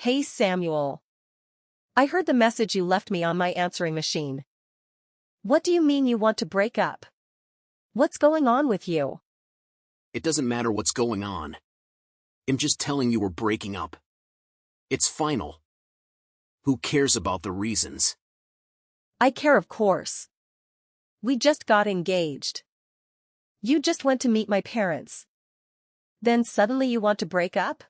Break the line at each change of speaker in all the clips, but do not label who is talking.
Hey Samuel. I heard the message you left me on my answering machine. What do you mean you want to break up? What's going on with you?
It doesn't matter what's going on. I'm just telling you we're breaking up. It's final. Who cares about the reasons?
I care, of course. We just got engaged. You just went to meet my parents. Then suddenly you want to break up?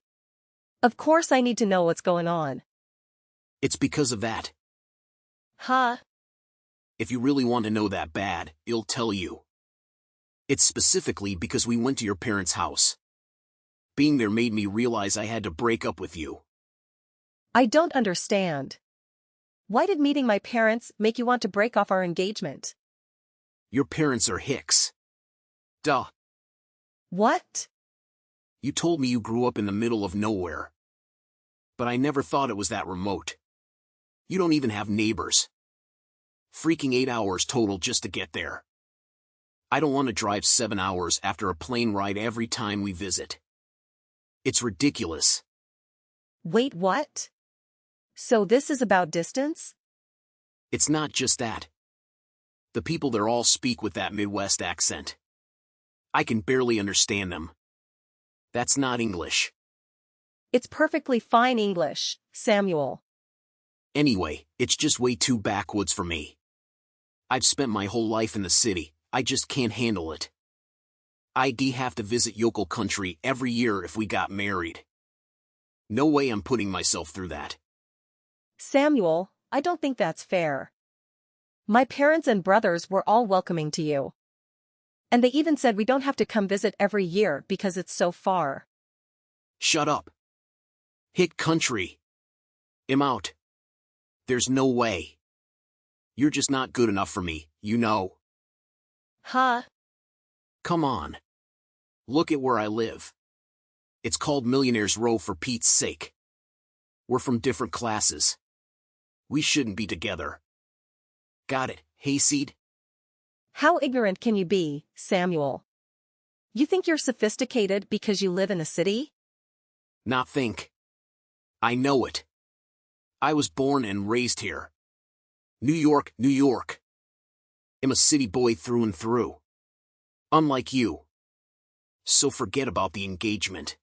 Of course I need to know what's going on.
It's because of that.
Huh?
If you really want to know that bad, I'll tell you. It's specifically because we went to your parents' house. Being there made me realize I had to break up with you.
I don't understand. Why did meeting my parents make you want to break off our engagement?
Your parents are hicks. Duh.
What?
You told me you grew up in the middle of nowhere. But I never thought it was that remote. You don't even have neighbors. Freaking 8 hours total just to get there. I don't want to drive 7 hours after a plane ride every time we visit. It's ridiculous.
Wait, what? So this is about distance?
It's not just that. The people there all speak with that Midwest accent. I can barely understand them. That's not English.
It's perfectly fine English, Samuel.
Anyway, it's just way too backwoods for me. I've spent my whole life in the city, I just can't handle it. I'd have to visit yokel country every year if we got married. No way I'm putting myself through that.
Samuel, I don't think that's fair. My parents and brothers were all welcoming to you. And they even said we don't have to come visit every year because it's so far.
Shut up. Hick country. I'm out. There's no way. You're just not good enough for me, you know.
Huh?
Come on. Look at where I live. It's called Millionaire's Row for Pete's sake. We're from different classes. We shouldn't be together. Got it, hayseed?
How ignorant can you be, Samuel? You think you're sophisticated because you live in a city?
Not think. I know it. I was born and raised here. New York, New York. I'm a city boy through and through. Unlike you. So forget about the engagement.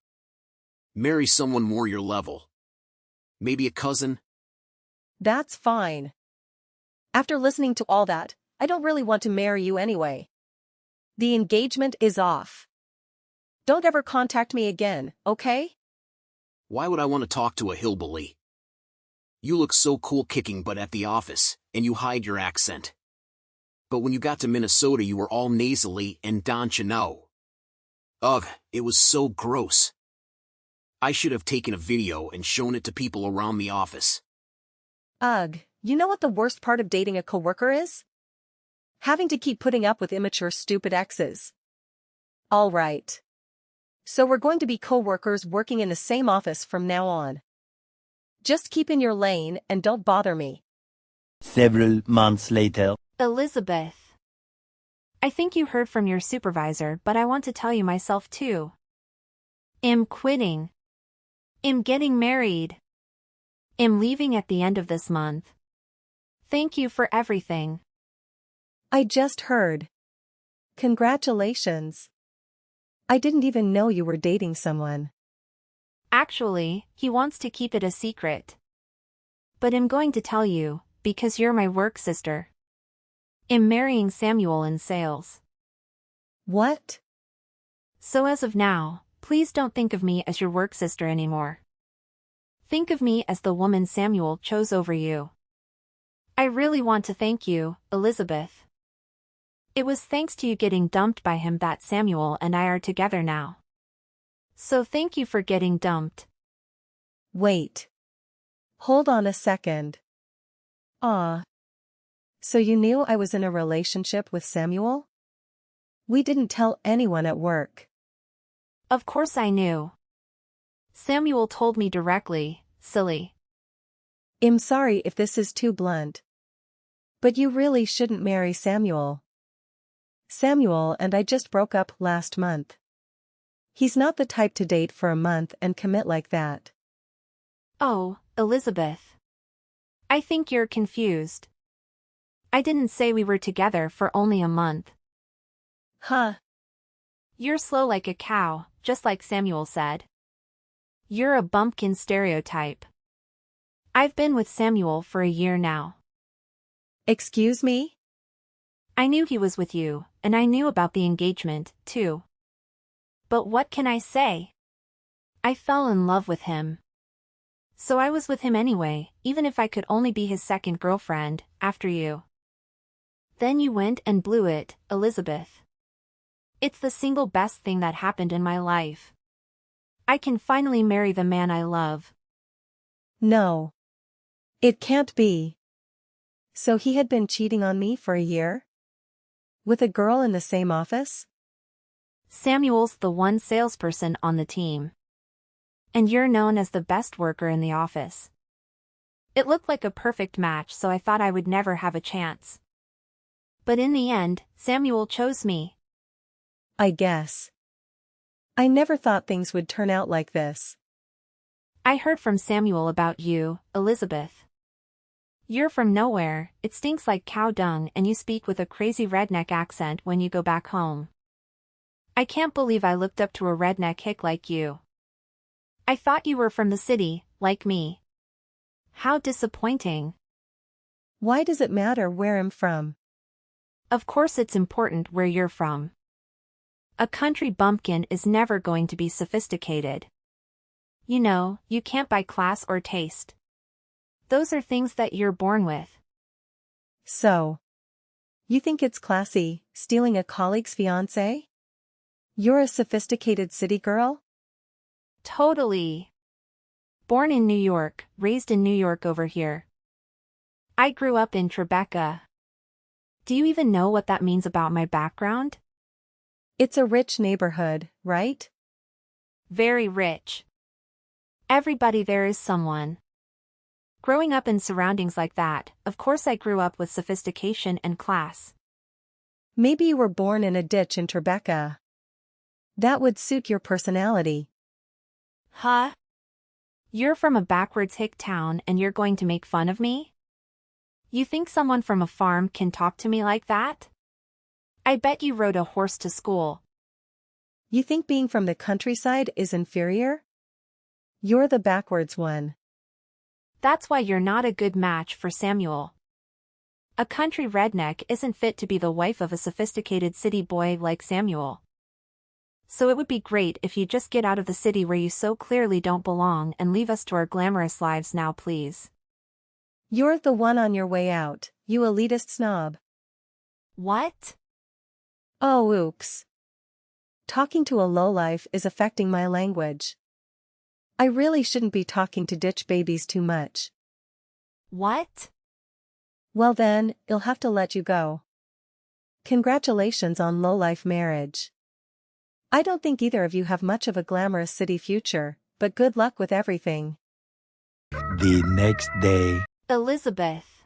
Marry someone more your level. Maybe a cousin?
That's fine. After listening to all that, I don't really want to marry you anyway. The engagement is off. Don't ever contact me again, okay?
Why would I want to talk to a hillbilly? You look so cool kicking butt at the office, and you hide your accent. But when you got to Minnesota you were all nasally and don't you know. Ugh, it was so gross. I should have taken a video and shown it to people around the office.
Ugh, you know what the worst part of dating a coworker is? Having to keep putting up with immature stupid exes. All right. So we're going to be coworkers working in the same office from now on. Just keep in your lane and don't bother me.
Several months later.
Elizabeth. I think you heard from your supervisor, but I want to tell you myself too. I'm quitting. I'm getting married. I'm leaving at the end of this month. Thank you for everything.
I just heard. Congratulations. I didn't even know you were dating someone.
Actually, he wants to keep it a secret. But I'm going to tell you, because you're my work sister. I'm marrying Samuel in sales.
What?
So as of now, please don't think of me as your work sister anymore. Think of me as the woman Samuel chose over you. I really want to thank you, Elizabeth. It was thanks to you getting dumped by him that Samuel and I are together now. So thank you for getting dumped.
Wait. Hold on a second. So you knew I was in a relationship with Samuel? We didn't tell anyone at work.
Of course I knew. Samuel told me directly, silly.
I'm sorry if this is too blunt. But you really shouldn't marry Samuel. Samuel and I just broke up last month. He's not the type to date for a month and commit like that.
Oh, Elizabeth. I think you're confused. I didn't say we were together for only a month.
Huh.
You're slow like a cow, just like Samuel said. You're a bumpkin stereotype. I've been with Samuel for a year now.
Excuse me?
I knew he was with you, and I knew about the engagement, too. But what can I say? I fell in love with him. So I was with him anyway, even if I could only be his second girlfriend, after you. Then you went and blew it, Elizabeth. It's the single best thing that happened in my life. I can finally marry the man I love.
No. It can't be. So he had been cheating on me for a year? With a girl in the same office?
Samuel's the one salesperson on the team. And you're known as the best worker in the office. It looked like a perfect match, so I thought I would never have a chance. But in the end, Samuel chose me.
I guess. I never thought things would turn out like this.
I heard from Samuel about you, Elizabeth. You're from nowhere, it stinks like cow dung, and you speak with a crazy redneck accent when you go back home. I can't believe I looked up to a redneck hick like you. I thought you were from the city, like me. How disappointing.
Why does it matter where I'm from?
Of course it's important where you're from. A country bumpkin is never going to be sophisticated. You know, you can't buy class or taste. Those are things that you're born with.
So, you think it's classy, stealing a colleague's fiancé? You're a sophisticated city girl?
Totally. Born in New York, raised in New York over here. I grew up in Tribeca. Do you even know what that means about my background?
It's a rich neighborhood, right?
Very rich. Everybody there is someone. Growing up in surroundings like that, of course I grew up with sophistication and class.
Maybe you were born in a ditch in Tribeca. That would suit your personality.
Huh? You're from a backwards hick town and you're going to make fun of me? You think someone from a farm can talk to me like that? I bet you rode a horse to school.
You think being from the countryside is inferior? You're the backwards one.
That's why you're not a good match for Samuel. A country redneck isn't fit to be the wife of a sophisticated city boy like Samuel. So it would be great if you just get out of the city where you so clearly don't belong and leave us to our glamorous lives now, please.
You're the one on your way out, you elitist snob.
What?
Oh oops. Talking to a lowlife is affecting my language. I really shouldn't be talking to ditch babies too much.
What?
Well then, you'll have to let you go. Congratulations on lowlife marriage. I don't think either of you have much of a glamorous city future, but good luck with everything.
The next day.
Elizabeth.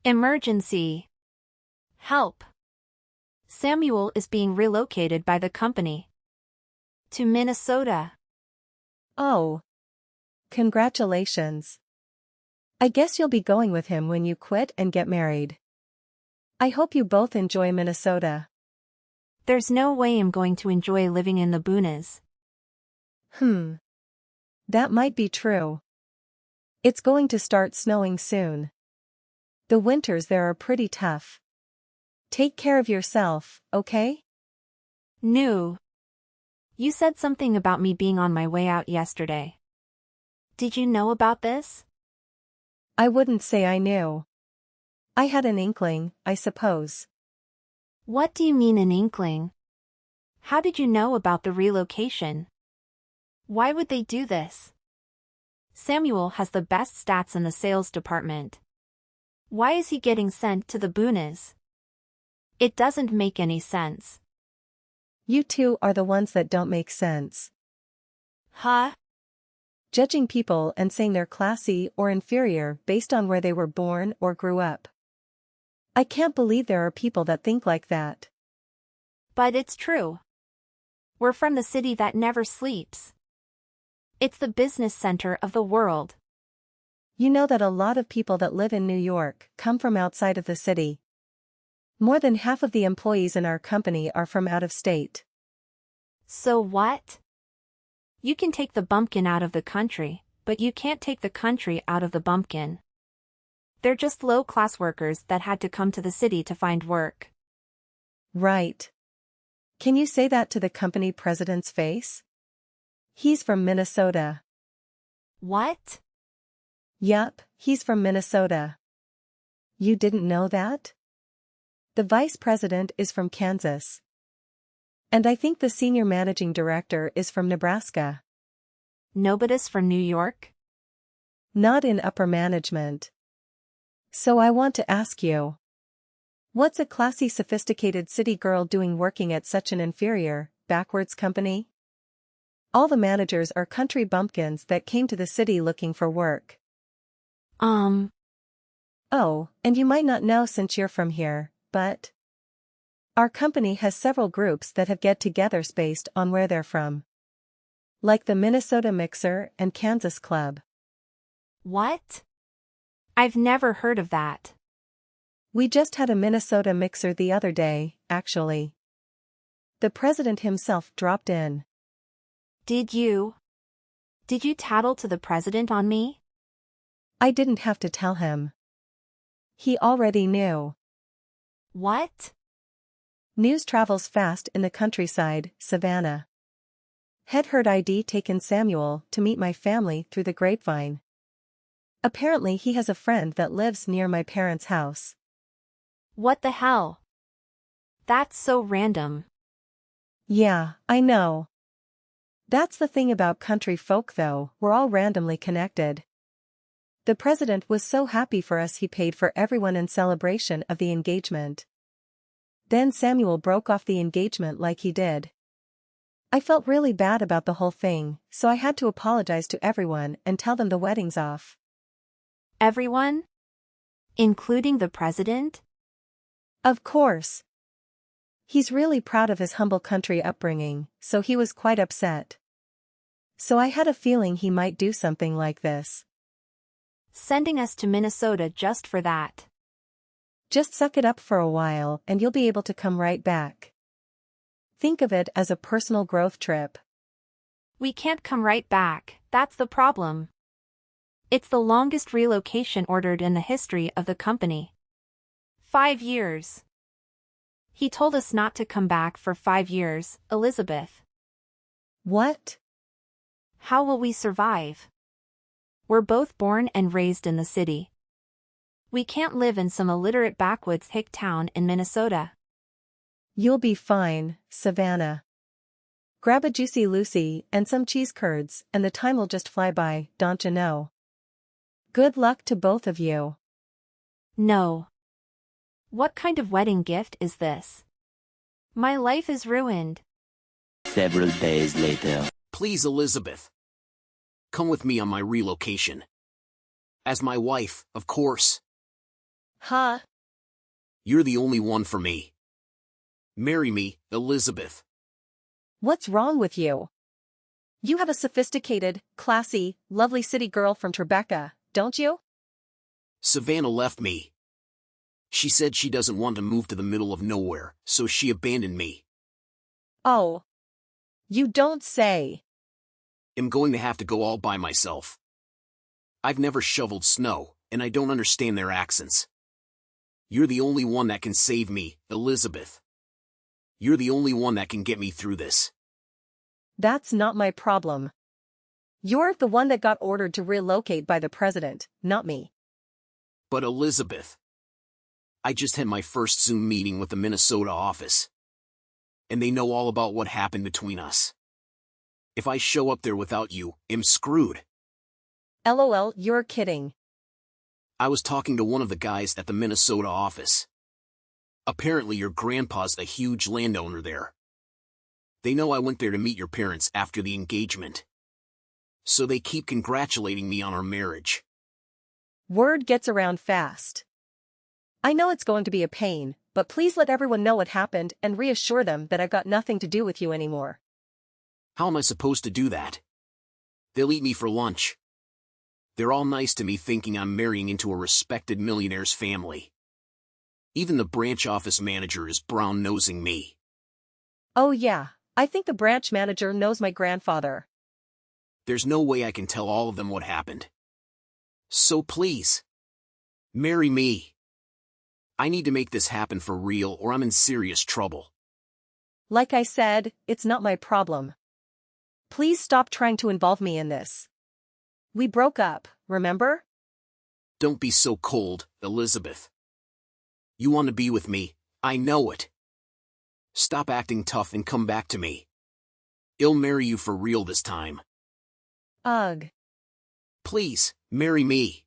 Emergency. Help. Samuel is being relocated by the company to Minnesota.
Oh. Congratulations. I guess you'll be going with him when you quit and get married. I hope you both enjoy Minnesota.
There's no way I'm going to enjoy living in the boonies.
That might be true. It's going to start snowing soon. The winters there are pretty tough. Take care of yourself, okay?
No. You said something about me being on my way out yesterday. Did you know about this?
I wouldn't say I knew. I had an inkling, I suppose.
What do you mean an inkling? How did you know about the relocation? Why would they do this? Samuel has the best stats in the sales department. Why is he getting sent to the boonies? It doesn't make any sense.
You two are the ones that don't make sense.
Huh?
Judging people and saying they're classy or inferior based on where they were born or grew up. I can't believe there are people that think like that.
But it's true. We're from the city that never sleeps. It's the business center of the world.
You know that a lot of people that live in New York come from outside of the city. More than half of the employees in our company are from out of state.
So what? You can take the bumpkin out of the country, but you can't take the country out of the bumpkin. They're just low-class workers that had to come to the city to find work.
Right. Can you say that to the company president's face? He's from Minnesota.
What?
Yup, he's from Minnesota. You didn't know that? The vice president is from Kansas. And I think the senior managing director is from Nebraska.
Nobody's from New York?
Not in upper management. So I want to ask you. What's a classy, sophisticated city girl doing working at such an inferior, backwards company? All the managers are country bumpkins that came to the city looking for work. Oh, and you might not know since you're from here, but our company has several groups that have get-togethers based on where they're from. Like the Minnesota Mixer and Kansas Club.
What? I've never heard of that.
We just had a Minnesota Mixer the other day, actually. The president himself dropped in.
Did you tattle to the president on me?
I didn't have to tell him. He already knew.
What?
News travels fast in the countryside, Savannah. Had heard I'd taken Samuel to meet my family through the grapevine. Apparently he has a friend that lives near my parents' house.
What the hell? That's so random.
Yeah, I know. That's the thing about country folk though, we're all randomly connected. The president was so happy for us he paid for everyone in celebration of the engagement. Then Samuel broke off the engagement like he did. I felt really bad about the whole thing, so I had to apologize to everyone and tell them the wedding's off.
Everyone? Including the president?
Of course. He's really proud of his humble country upbringing, so he was quite upset. So I had a feeling he might do something like this.
Sending us to Minnesota just for that.
Just suck it up for a while and you'll be able to come right back. Think of it as a personal growth trip.
We can't come right back, that's the problem. It's the longest relocation ordered in the history of the company. 5 years. He told us not to come back for 5 years, Elizabeth.
What?
How will we survive? We're both born and raised in the city. We can't live in some illiterate backwoods hick town in Minnesota.
You'll be fine, Savannah. Grab a Juicy Lucy and some cheese curds and the time will just fly by, don't you know? Good luck to both of you.
No. What kind of wedding gift is this? My life is ruined.
Several days later.
Please, Elizabeth. Come with me on my relocation. As my wife, of course.
Huh?
You're the only one for me. Marry me, Elizabeth.
What's wrong with you? You have a sophisticated, classy, lovely city girl from Tribeca, don't you?
Savannah left me. She said she doesn't want to move to the middle of nowhere, so she abandoned me.
Oh. You don't say.
I'm going to have to go all by myself. I've never shoveled snow, and I don't understand their accents. You're the only one that can save me, Elizabeth. You're the only one that can get me through this.
That's not my problem. You're the one that got ordered to relocate by the president, not me.
But Elizabeth, I just had my first Zoom meeting with the Minnesota office. And they know all about what happened between us. If I show up there without you, I'm screwed.
LOL, you're kidding.
I was talking to one of the guys at the Minnesota office. Apparently your grandpa's a huge landowner there. They know I went there to meet your parents after the engagement. So they keep congratulating me on our marriage.
Word gets around fast. I know it's going to be a pain, but please let everyone know what happened and reassure them that I've got nothing to do with you anymore.
How am I supposed to do that? They'll eat me for lunch. They're all nice to me thinking I'm marrying into a respected millionaire's family. Even the branch office manager is brown-nosing me.
Oh yeah, I think the branch manager knows my grandfather.
There's no way I can tell all of them what happened. So please, marry me. I need to make this happen for real or I'm in serious trouble.
Like I said, it's not my problem. Please stop trying to involve me in this. We broke up, remember?
Don't be so cold, Elizabeth. You want to be with me, I know it. Stop acting tough and come back to me. I'll marry you for real this time.
Ugh.
Please, marry me.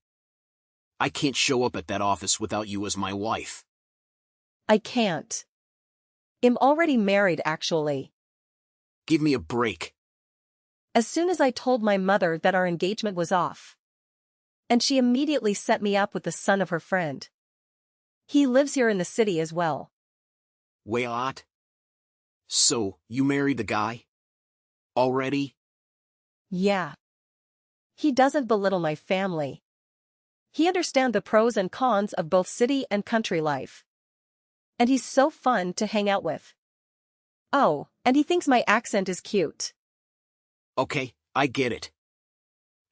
I can't show up at that office without you as my wife.
I can't. I'm already married actually.
Give me a break.
As soon as I told my mother that our engagement was off. And she immediately set me up with the son of her friend. He lives here in the city as well.
What? So, you married the guy? Already?
Yeah. He doesn't belittle my family. He understands the pros and cons of both city and country life. And he's so fun to hang out with. Oh, and he thinks my accent is cute.
Okay, I get it.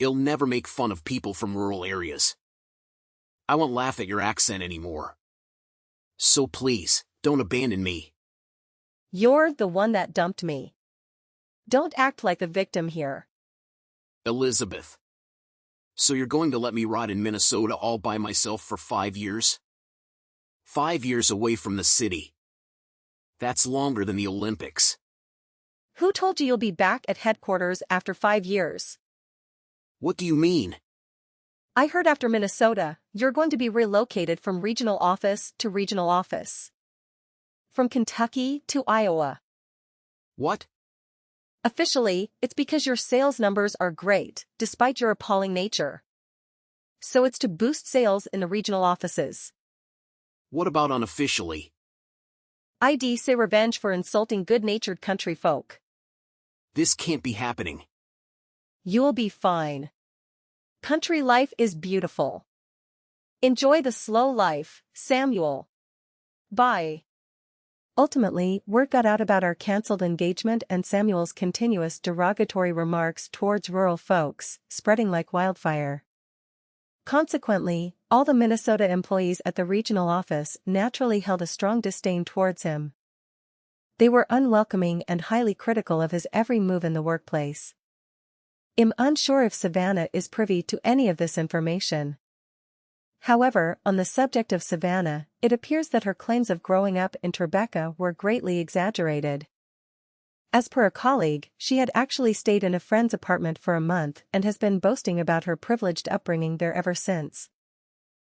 I'll never make fun of people from rural areas. I won't laugh at your accent anymore. So please, don't abandon me.
You're the one that dumped me. Don't act like the victim here.
Elizabeth. So you're going to let me rot in Minnesota all by myself for 5 years? 5 years away from the city. That's longer than the Olympics.
Who told you you'll be back at headquarters after 5 years?
What do you mean?
I heard after Minnesota, you're going to be relocated from regional office to regional office. From Kentucky to Iowa.
What?
Officially, it's because your sales numbers are great, despite your appalling nature. So it's to boost sales in the regional offices.
What about unofficially?
I'd say revenge for insulting good-natured country folk.
This can't be happening.
You'll be fine. Country life is beautiful. Enjoy the slow life, Samuel. Bye. Ultimately, word got out about our cancelled engagement and Samuel's continuous derogatory remarks towards rural folks, spreading like wildfire. Consequently, all the Minnesota employees at the regional office naturally held a strong disdain towards him. They were unwelcoming and highly critical of his every move in the workplace. I'm unsure if Savannah is privy to any of this information. However, on the subject of Savannah, it appears that her claims of growing up in Tribeca were greatly exaggerated. As per a colleague, she had actually stayed in a friend's apartment for a month and has been boasting about her privileged upbringing there ever since.